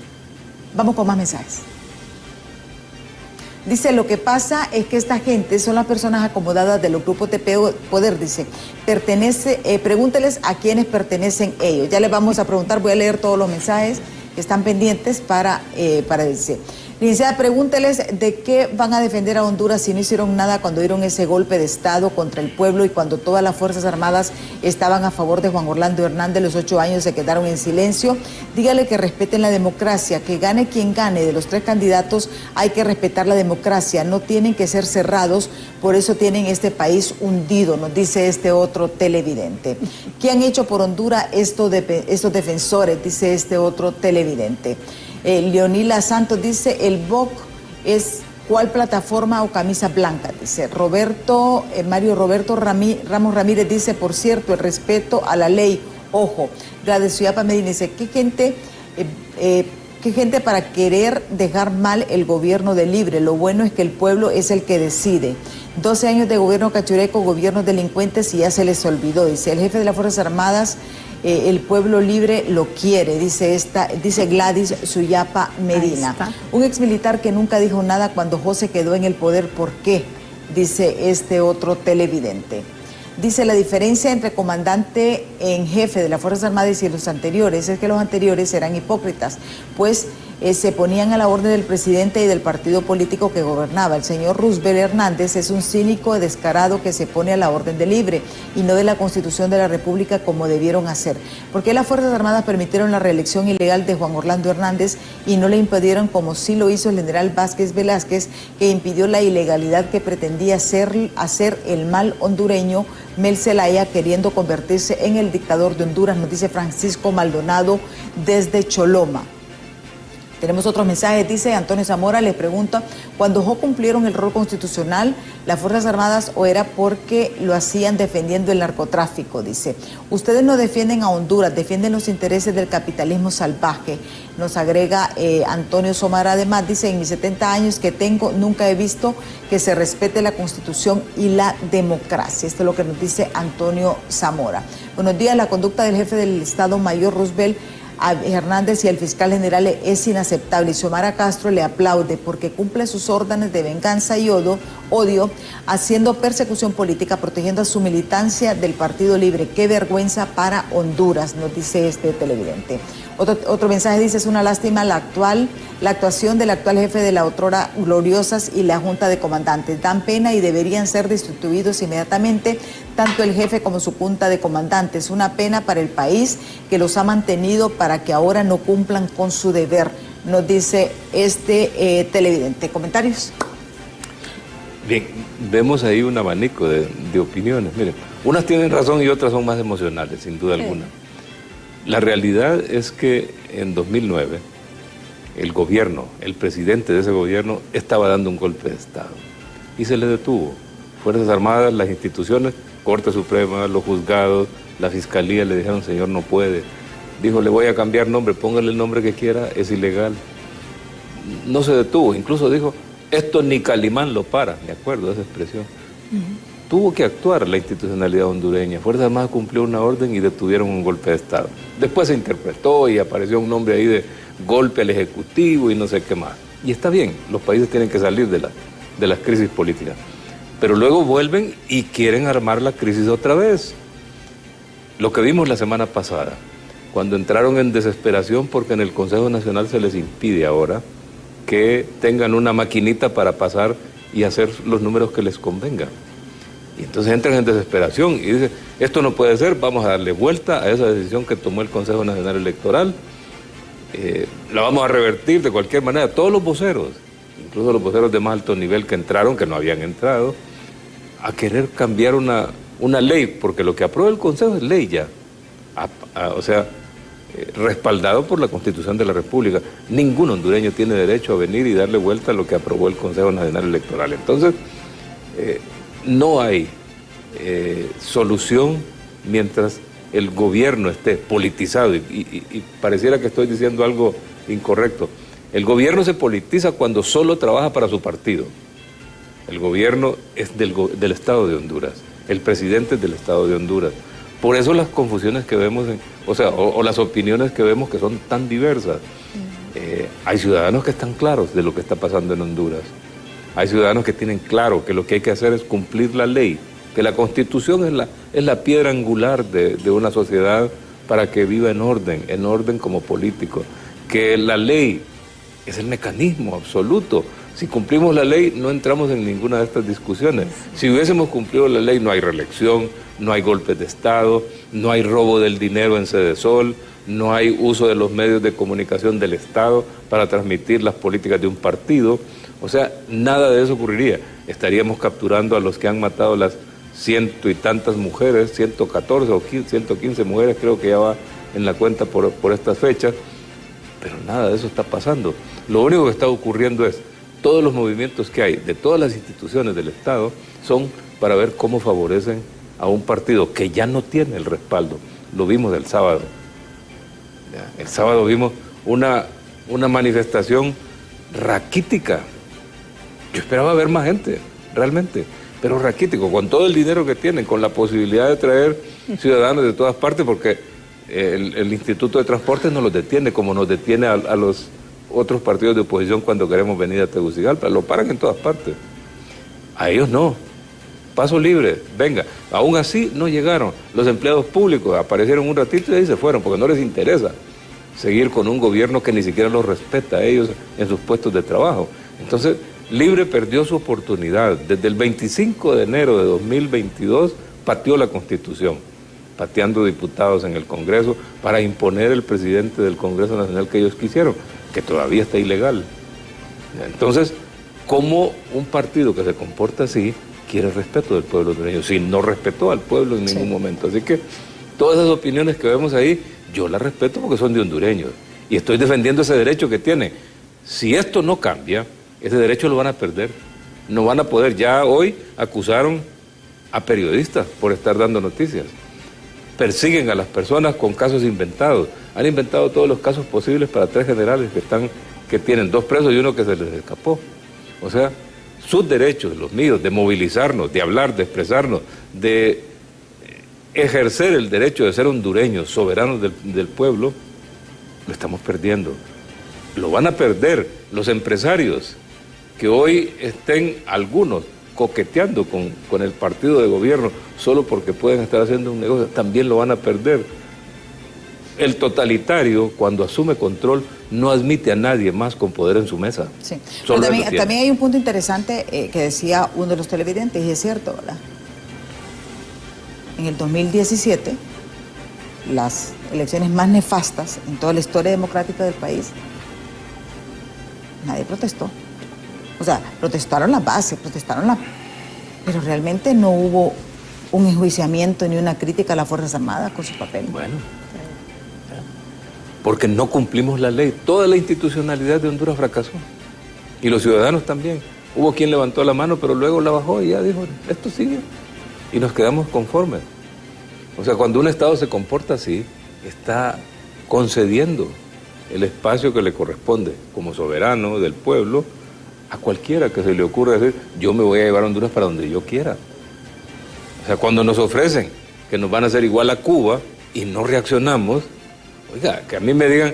Vamos con más mensajes. Dice, lo que pasa es que esta gente son las personas acomodadas de los grupos de poder, dice. Pregúnteles a quiénes pertenecen ellos. Ya les vamos a preguntar, voy a leer todos los mensajes que están pendientes para decir. Licenciada, pregúnteles de qué van a defender a Honduras si no hicieron nada cuando dieron ese golpe de Estado contra el pueblo y cuando todas las Fuerzas Armadas estaban a favor de Juan Orlando Hernández. Los 8 años se quedaron en silencio. Dígale que respeten la democracia, que gane quien gane. De los 3 candidatos hay que respetar la democracia. No tienen que ser cerrados, por eso tienen este país hundido, nos dice este otro televidente. ¿Qué han hecho por Honduras estos defensores? Dice este otro televidente. Leonila Santos dice, el BOC es ¿cuál plataforma o camisa blanca? Dice Mario Roberto Ramos Ramírez dice, por cierto, el respeto a la ley, ojo. Gladys Suyapa Medina dice, ¿qué gente para querer dejar mal el gobierno de Libre? Lo bueno es que el pueblo es el que decide. 12 años de gobierno cachureco, gobiernos delincuentes y ya se les olvidó. Dice el jefe de las Fuerzas Armadas, el pueblo libre lo quiere, dice Gladys Suyapa Medina. Un exmilitar que nunca dijo nada cuando José quedó en el poder, ¿por qué? Dice este otro televidente. Dice, la diferencia entre comandante en jefe de las Fuerzas Armadas y los anteriores es que los anteriores eran hipócritas, pues se ponían a la orden del presidente y del partido político que gobernaba. El señor Roosevelt Hernández es un cínico descarado que se pone a la orden de Libre y no de la Constitución de la República como debieron hacer. ¿Por qué las Fuerzas Armadas permitieron la reelección ilegal de Juan Orlando Hernández y no le impidieron, como sí lo hizo el general Vázquez Velázquez, que impidió la ilegalidad que pretendía hacer el mal hondureño Mel Zelaya, queriendo convertirse en el dictador de Honduras? Nos dice Francisco Maldonado desde Choloma. Tenemos otros mensajes, dice Antonio Zamora, le pregunta, ¿cuando cumplieron el rol constitucional las Fuerzas Armadas o era porque lo hacían defendiendo el narcotráfico? Dice, ustedes no defienden a Honduras, defienden los intereses del capitalismo salvaje. Nos agrega Antonio Zamora, además, dice, en mis 70 años que tengo, nunca he visto que se respete la Constitución y la democracia. Esto es lo que nos dice Antonio Zamora. Buenos días, la conducta del jefe del Estado Mayor Roosevelt Hernández y el fiscal general es inaceptable y Xiomara Castro le aplaude porque cumple sus órdenes de venganza y odio, haciendo persecución política, protegiendo a su militancia del Partido Libre. Qué vergüenza para Honduras, nos dice este televidente. Otro mensaje dice, es una lástima la actuación del actual jefe de la otrora Gloriosas y la Junta de Comandantes. Dan pena y deberían ser destituidos inmediatamente, tanto el jefe como su Junta de Comandantes. Una pena para el país que los ha mantenido para que ahora no cumplan con su deber, nos dice este televidente. ¿Comentarios? Bien, vemos ahí un abanico de opiniones. Miren, unas tienen razón y otras son más emocionales, sin duda alguna. La realidad es que en 2009 el gobierno, el presidente de ese gobierno estaba dando un golpe de Estado y se le detuvo. Fuerzas Armadas, las instituciones, Corte Suprema, los juzgados, la Fiscalía le dijeron, señor, no puede. Dijo, le voy a cambiar nombre, póngale el nombre que quiera, es ilegal. No se detuvo, incluso dijo, esto ni Calimán lo para, me acuerdo de esa expresión. Tuvo que actuar la institucionalidad hondureña. Fuerzas Armadas cumplió una orden y detuvieron un golpe de Estado. Después se interpretó y apareció un nombre ahí de golpe al Ejecutivo y no sé qué más. Y está bien, los países tienen que salir de las crisis políticas. Pero luego vuelven y quieren armar la crisis otra vez. Lo que vimos la semana pasada, cuando entraron en desesperación porque en el Consejo Nacional se les impide ahora que tengan una maquinita para pasar y hacer los números que les convengan. Y entonces entran en desesperación y dicen, esto no puede ser, vamos a darle vuelta a esa decisión que tomó el Consejo Nacional Electoral, la vamos a revertir de cualquier manera. Todos los voceros, incluso los voceros de más alto nivel que entraron, que no habían entrado, a querer cambiar una ley, porque lo que aprueba el Consejo es ley ya, o sea, respaldado por la Constitución de la República. Ningún hondureño tiene derecho a venir y darle vuelta a lo que aprobó el Consejo Nacional Electoral. Entonces, no hay solución mientras el gobierno esté politizado, y pareciera que estoy diciendo algo incorrecto. El gobierno se politiza cuando solo trabaja para su partido. El gobierno es del Estado de Honduras, el presidente es del Estado de Honduras. Por eso las confusiones que vemos, o las opiniones que vemos que son tan diversas. Hay ciudadanos que están claros de lo que está pasando en Honduras. Hay ciudadanos que tienen claro que lo que hay que hacer es cumplir la ley, que la Constitución es la piedra angular de una sociedad para que viva en orden como político, que la ley es el mecanismo absoluto. Si cumplimos la ley, no entramos en ninguna de estas discusiones. Si hubiésemos cumplido la ley, no hay reelección, no hay golpes de Estado, no hay robo del dinero en Sedesol, no hay uso de los medios de comunicación del Estado para transmitir las políticas de un partido. O sea, nada de eso ocurriría. Estaríamos capturando a los que han matado las ciento y tantas mujeres, 114 o 115 mujeres, creo que ya va en la cuenta por estas fechas, pero nada de eso está pasando. Lo único que está ocurriendo es, todos los movimientos que hay de todas las instituciones del Estado son para ver cómo favorecen a un partido que ya no tiene el respaldo. Lo vimos el sábado. El sábado vimos una manifestación raquítica. Yo esperaba ver más gente, realmente, pero raquítico, con todo el dinero que tienen, con la posibilidad de traer ciudadanos de todas partes, porque el Instituto de Transportes no los detiene como nos detiene a los otros partidos de oposición cuando queremos venir a Tegucigalpa. Lo paran en todas partes. A ellos no. Paso libre, venga. Aún así no llegaron. Los empleados públicos aparecieron un ratito y ahí se fueron, porque no les interesa seguir con un gobierno que ni siquiera los respeta a ellos en sus puestos de trabajo. Entonces, Libre perdió su oportunidad. Desde el 25 de enero de 2022 pateó la Constitución, pateando diputados en el Congreso para imponer el presidente del Congreso Nacional que ellos quisieron, que todavía está ilegal. Entonces, ¿cómo un partido que se comporta así quiere respeto del pueblo hondureño? Si no respetó al pueblo en ningún momento. Así que todas esas opiniones que vemos ahí, yo las respeto porque son de hondureños. Y estoy defendiendo ese derecho que tienen. Si esto no cambia, ese derecho lo van a perder. No van a poder. Ya hoy acusaron a periodistas por estar dando noticias. Persiguen a las personas con casos inventados. Han inventado todos los casos posibles para 3 generales que tienen 2 presos y uno que se les escapó. O sea, sus derechos, los míos, de movilizarnos, de hablar, de expresarnos, de ejercer el derecho de ser hondureños, soberanos del pueblo, lo estamos perdiendo. Lo van a perder los empresarios que hoy estén algunos coqueteando con el partido de gobierno solo porque pueden estar haciendo un negocio, también lo van a perder. El totalitario, cuando asume control, no admite a nadie más con poder en su mesa. Sí. Pero también hay un punto interesante que decía uno de los televidentes, y es cierto, ¿verdad? En el 2017, las elecciones más nefastas en toda la historia democrática del país, nadie protestó. O sea, protestaron las bases, pero realmente no hubo un enjuiciamiento ni una crítica a las Fuerzas Armadas con su papel. Bueno, porque no cumplimos la ley. Toda la institucionalidad de Honduras fracasó. Y los ciudadanos también. Hubo quien levantó la mano, pero luego la bajó y ya dijo, esto sigue. Y nos quedamos conformes. O sea, cuando un Estado se comporta así, está concediendo el espacio que le corresponde como soberano del pueblo a cualquiera que se le ocurra decir, yo me voy a llevar a Honduras para donde yo quiera. O sea, cuando nos ofrecen que nos van a hacer igual a Cuba y no reaccionamos, oiga, que a mí me digan,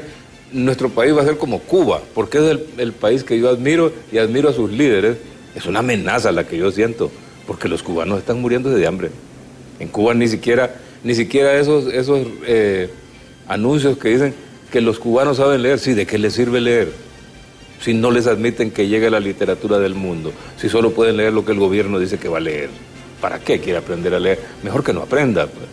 nuestro país va a ser como Cuba, porque es el país que yo admiro y admiro a sus líderes, es una amenaza la que yo siento, porque los cubanos están muriéndose de hambre. En Cuba ni siquiera esos anuncios que dicen que los cubanos saben leer, sí, ¿de qué les sirve leer? Si no les admiten que llegue la literatura del mundo, si solo pueden leer lo que el gobierno dice que va a leer. ¿Para qué quiere aprender a leer? Mejor que no aprenda. Pues.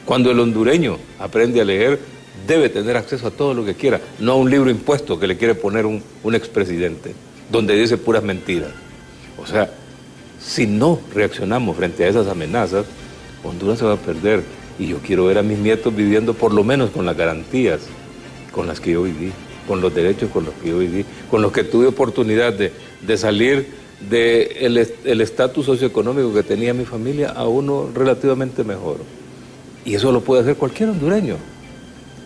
Cuando el hondureño aprende a leer, debe tener acceso a todo lo que quiera, no a un libro impuesto que le quiere poner un expresidente, donde dice puras mentiras. O sea, si no reaccionamos frente a esas amenazas, Honduras se va a perder. Y yo quiero ver a mis nietos viviendo por lo menos con las garantías con las que yo viví, con los derechos con los que yo viví, con los que tuve oportunidad de salir del estatus socioeconómico que tenía mi familia a uno relativamente mejor. Y eso lo puede hacer cualquier hondureño,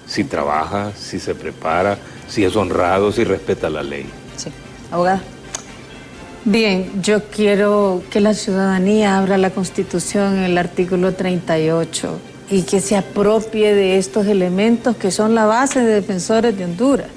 si trabaja, si se prepara, si es honrado, si respeta la ley. Sí. Abogada. Bien, yo quiero que la ciudadanía abra la Constitución en el artículo 38 y que se apropie de estos elementos que son la base de Defensores de Honduras.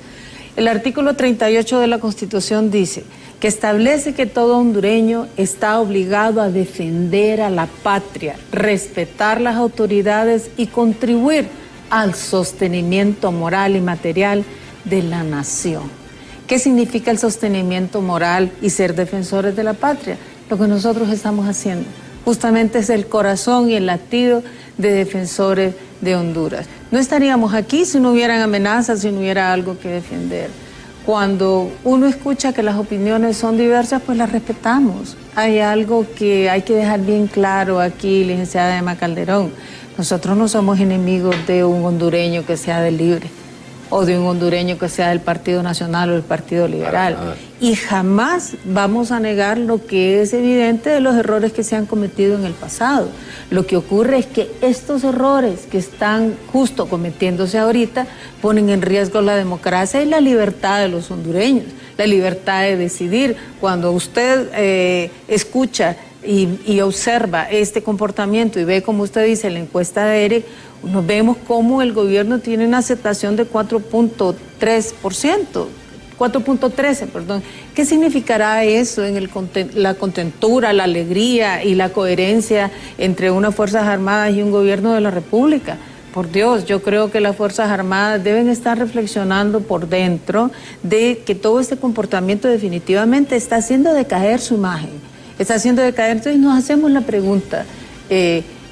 El artículo 38 de la Constitución dice que establece que todo hondureño está obligado a defender a la patria, respetar las autoridades y contribuir al sostenimiento moral y material de la nación. ¿Qué significa el sostenimiento moral y ser defensores de la patria? Lo que nosotros estamos haciendo. Justamente es el corazón y el latido de Defensores de Honduras. No estaríamos aquí si no hubieran amenazas, si no hubiera algo que defender. Cuando uno escucha que las opiniones son diversas, pues las respetamos. Hay algo que hay que dejar bien claro aquí, licenciada Emma Calderón. Nosotros no somos enemigos de un hondureño que sea de Libre, o de un hondureño que sea del Partido Nacional o del Partido Liberal. Y jamás vamos a negar lo que es evidente de los errores que se han cometido en el pasado. Lo que ocurre es que estos errores que están justo cometiéndose ahorita ponen en riesgo la democracia y la libertad de los hondureños, la libertad de decidir. Cuando usted escucha y observa este comportamiento y ve, como usted dice, la encuesta de ERIC, nos vemos cómo el gobierno tiene una aceptación de 4.13%. ¿Qué significará eso en la contentura, la alegría y la coherencia entre unas Fuerzas Armadas y un gobierno de la República? Por Dios, yo creo que las Fuerzas Armadas deben estar reflexionando por dentro de que todo este comportamiento definitivamente está haciendo decaer su imagen. Está haciendo decaer, entonces nos hacemos la pregunta,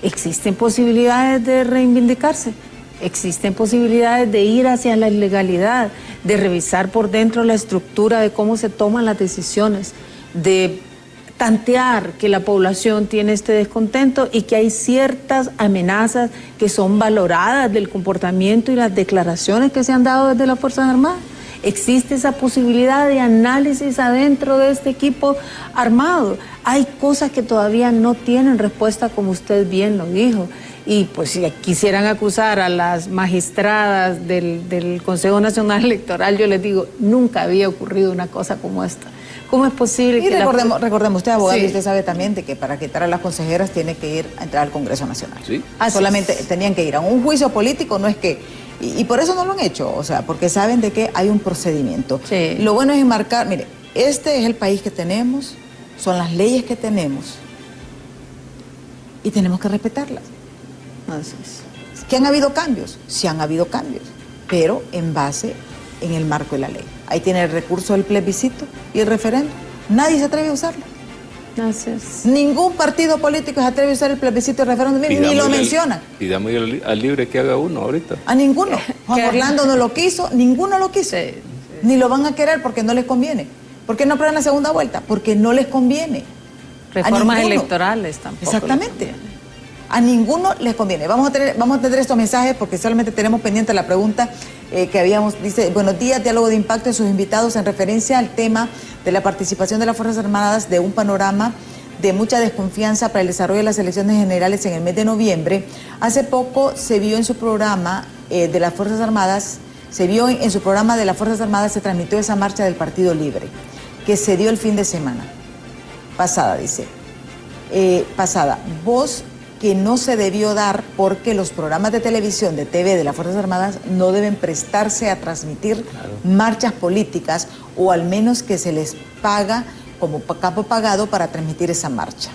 ¿existen posibilidades de reivindicarse? ¿Existen posibilidades de ir hacia la legalidad, de revisar por dentro la estructura de cómo se toman las decisiones, de tantear que la población tiene este descontento y que hay ciertas amenazas que son valoradas del comportamiento y las declaraciones que se han dado desde las Fuerzas Armadas? Existe esa posibilidad de análisis adentro de este equipo armado. Hay cosas que todavía no tienen respuesta, como usted bien lo dijo. Y pues si quisieran acusar a las magistradas del Consejo Nacional Electoral, yo les digo, nunca había ocurrido una cosa como esta. ¿Cómo es posible que recordemos, usted abogado, sí, y usted sabe también de que para quitar a las consejeras tiene que ir a entrar al Congreso Nacional. Sí. Solamente tenían que ir a un juicio político, no es que... Y por eso no lo han hecho, o sea, porque saben de que hay un procedimiento. Sí. Lo bueno es enmarcar, mire, este es el país que tenemos, son las leyes que tenemos y tenemos que respetarlas. Así es. ¿Que han habido cambios? Sí han habido cambios, pero en base en el marco de la ley. Ahí tiene el recurso del plebiscito y el referéndum. Nadie se atreve a usarlo. Así es. Ningún partido político se atreve a usar el plebiscito y el referéndum, ni lo mencionan. Pidamos al Libre que haga uno ahorita. A ninguno. Juan Orlando no lo quiso, ninguno lo quiso. Sí, sí. Ni lo van a querer porque no les conviene. ¿Por qué no aprueban la segunda vuelta? Porque no les conviene. Reformas electorales tampoco. Exactamente. A ninguno les conviene. Vamos a tener estos mensajes porque solamente tenemos pendiente la pregunta que habíamos, dice, buenos días, diálogo de impacto de sus invitados en referencia al tema de la participación de las Fuerzas Armadas de un panorama de mucha desconfianza para el desarrollo de las elecciones generales en el mes de noviembre. Hace poco se vio en su programa de las Fuerzas Armadas, se transmitió esa marcha del Partido Libre, que se dio el fin de semana pasada, dice. Voz que no se debió dar porque los programas de televisión, de TV de las Fuerzas Armadas no deben prestarse a transmitir marchas políticas, o al menos que se les paga como capo pagado para transmitir esa marcha.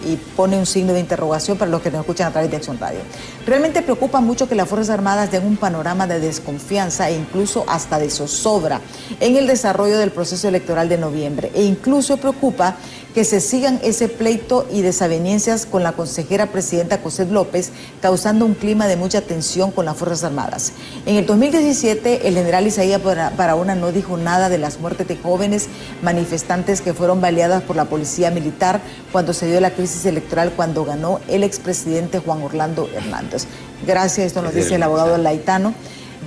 Y pone un signo de interrogación para los que nos escuchan a través de Acción Radio. Realmente preocupa mucho que las Fuerzas Armadas den un panorama de desconfianza e incluso hasta de zozobra en el desarrollo del proceso electoral de noviembre. E incluso preocupa que se sigan ese pleito y desavenencias con la consejera presidenta Cosette López, causando un clima de mucha tensión con las Fuerzas Armadas. En el 2017, el general Isaías Barahona no dijo nada de las muertes de jóvenes manifestantes que fueron baleadas por la policía militar cuando se dio la crisis electoral, cuando ganó el expresidente Juan Orlando Hernández. Gracias, esto nos dice el abogado Laitano.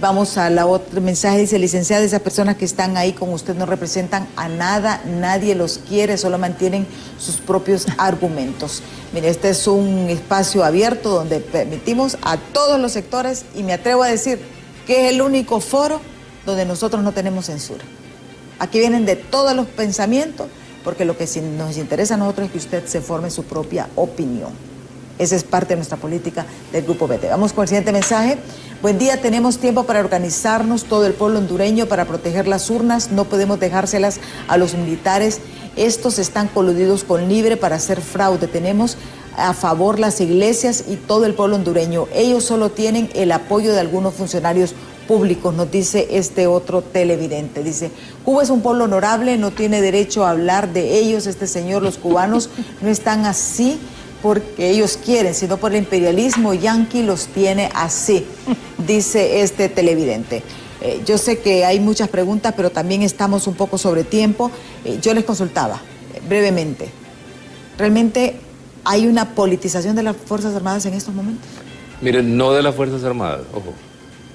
Vamos a la otra mensaje, dice: licenciada, esas personas que están ahí con usted no representan a nada, nadie los quiere, solo mantienen sus propios argumentos. Mire, este es un espacio abierto donde permitimos a todos los sectores, y me atrevo a decir que es el único foro donde nosotros no tenemos censura. Aquí vienen de todos los pensamientos, porque lo que nos interesa a nosotros es que usted se forme su propia opinión. Esa es parte de nuestra política del Grupo BT. Vamos con el siguiente mensaje. Buen día, tenemos tiempo para organizarnos todo el pueblo hondureño para proteger las urnas. No podemos dejárselas a los militares. Estos están coludidos con Libre para hacer fraude. Tenemos a favor las iglesias y todo el pueblo hondureño. Ellos solo tienen el apoyo de algunos funcionarios públicos, nos dice este otro televidente. Dice: Cuba es un pueblo honorable, no tiene derecho a hablar de ellos este señor. Los cubanos no están así porque ellos quieren, sino por el imperialismo yanqui los tiene así, dice este televidente. Yo sé que hay muchas preguntas, pero también estamos un poco sobre tiempo. Yo les consultaba brevemente, ¿realmente hay una politización de las Fuerzas Armadas en estos momentos? Miren, no de las Fuerzas Armadas, ojo.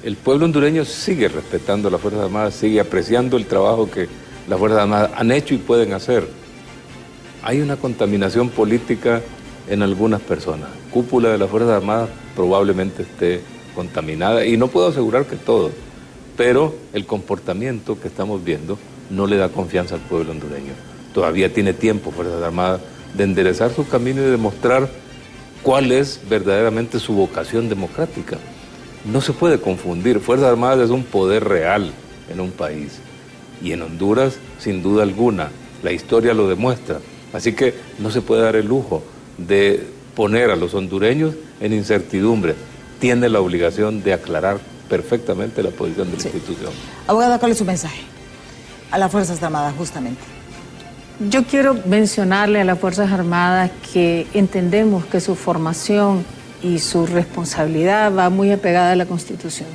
El pueblo hondureño sigue respetando a las Fuerzas Armadas, sigue apreciando el trabajo que las Fuerzas Armadas han hecho y pueden hacer. Hay una contaminación política en algunas personas. Cúpula de las Fuerzas Armadas probablemente esté contaminada, y no puedo asegurar que todo, pero el comportamiento que estamos viendo no le da confianza al pueblo hondureño. Todavía tiene tiempo Fuerzas Armadas de enderezar su camino y demostrar cuál es verdaderamente su vocación democrática. No se puede confundir. Fuerzas Armadas es un poder real en un país, y en Honduras, sin duda alguna, la historia lo demuestra. Así que no se puede dar el lujo de poner a los hondureños en incertidumbre. Tiene la obligación de aclarar perfectamente la posición de la institución. Abogada, ¿cuál es su mensaje a las Fuerzas Armadas justamente? Yo quiero mencionarle a las Fuerzas Armadas que entendemos que su formación y su responsabilidad va muy apegada a la Constitución,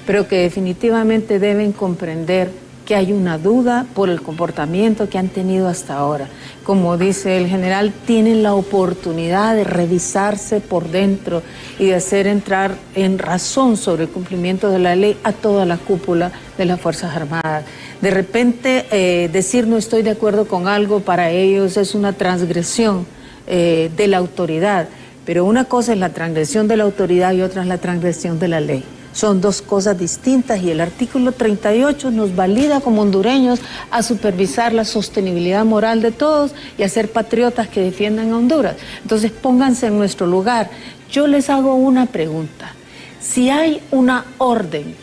pero que definitivamente deben comprender que hay una duda por el comportamiento que han tenido hasta ahora. Como dice el general, tienen la oportunidad de revisarse por dentro y de hacer entrar en razón sobre el cumplimiento de la ley a toda la cúpula de las Fuerzas Armadas. De repente, decir no estoy de acuerdo con algo para ellos es una transgresión de la autoridad, pero una cosa es la transgresión de la autoridad y otra es la transgresión de la ley. Son dos cosas distintas, y el artículo 38 nos valida como hondureños a supervisar la sostenibilidad moral de todos y a ser patriotas que defiendan a Honduras. Entonces pónganse en nuestro lugar. Yo les hago una pregunta. Si hay una orden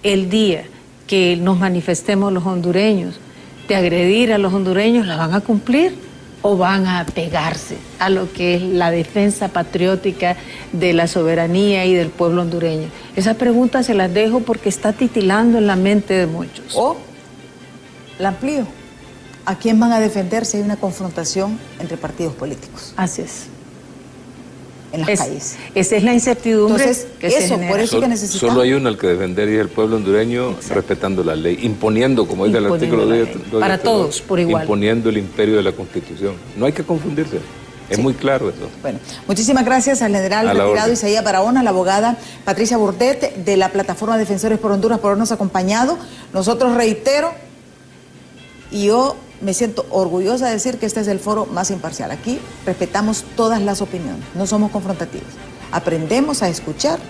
el día que nos manifestemos los hondureños de agredir a los hondureños, ¿la van a cumplir? ¿O van a pegarse a lo que es la defensa patriótica de la soberanía y del pueblo hondureño? Esa pregunta se las dejo porque está titilando en la mente de muchos. O la amplío: ¿a quién van a defender si hay una confrontación entre partidos políticos? Así es. En las calles. Esa es la incertidumbre. Entonces, que se genera. por eso que necesitamos. Solo hay uno al que defender, y es el pueblo hondureño. Exacto. Respetando la ley, imponiendo, como dice el artículo 10. Para todos, por igual. Imponiendo el imperio de la Constitución. No hay que confundirse. Es muy claro eso. Bueno, muchísimas gracias al general retirado Isaías Barahona, a la abogada Patricia Bordet de la Plataforma Defensores por Honduras, por habernos acompañado. Nosotros, reitero, y yo me siento orgullosa de decir que este es el foro más imparcial. Aquí respetamos todas las opiniones, no somos confrontativos. Aprendemos a escuchar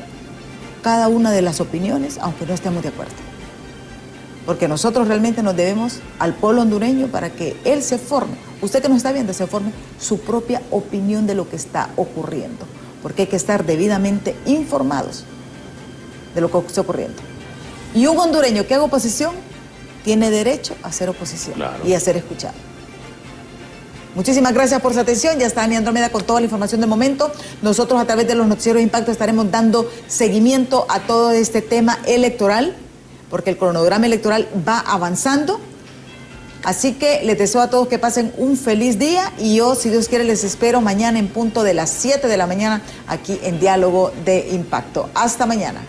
cada una de las opiniones, aunque no estemos de acuerdo. Porque nosotros realmente nos debemos al pueblo hondureño para que él se forme, usted que nos está viendo, se forme su propia opinión de lo que está ocurriendo. Porque hay que estar debidamente informados de lo que está ocurriendo. Y un hondureño que haga oposición tiene derecho a hacer oposición, claro, y a ser escuchado. Muchísimas gracias por su atención. Ya está Dani Andrómeda con toda la información del momento. Nosotros, a través de los noticieros de Impacto, estaremos dando seguimiento a todo este tema electoral, porque el cronograma electoral va avanzando. Así que les deseo a todos que pasen un feliz día, y yo, si Dios quiere, les espero mañana en punto de las 7 de la mañana aquí en Diálogo de Impacto. Hasta mañana.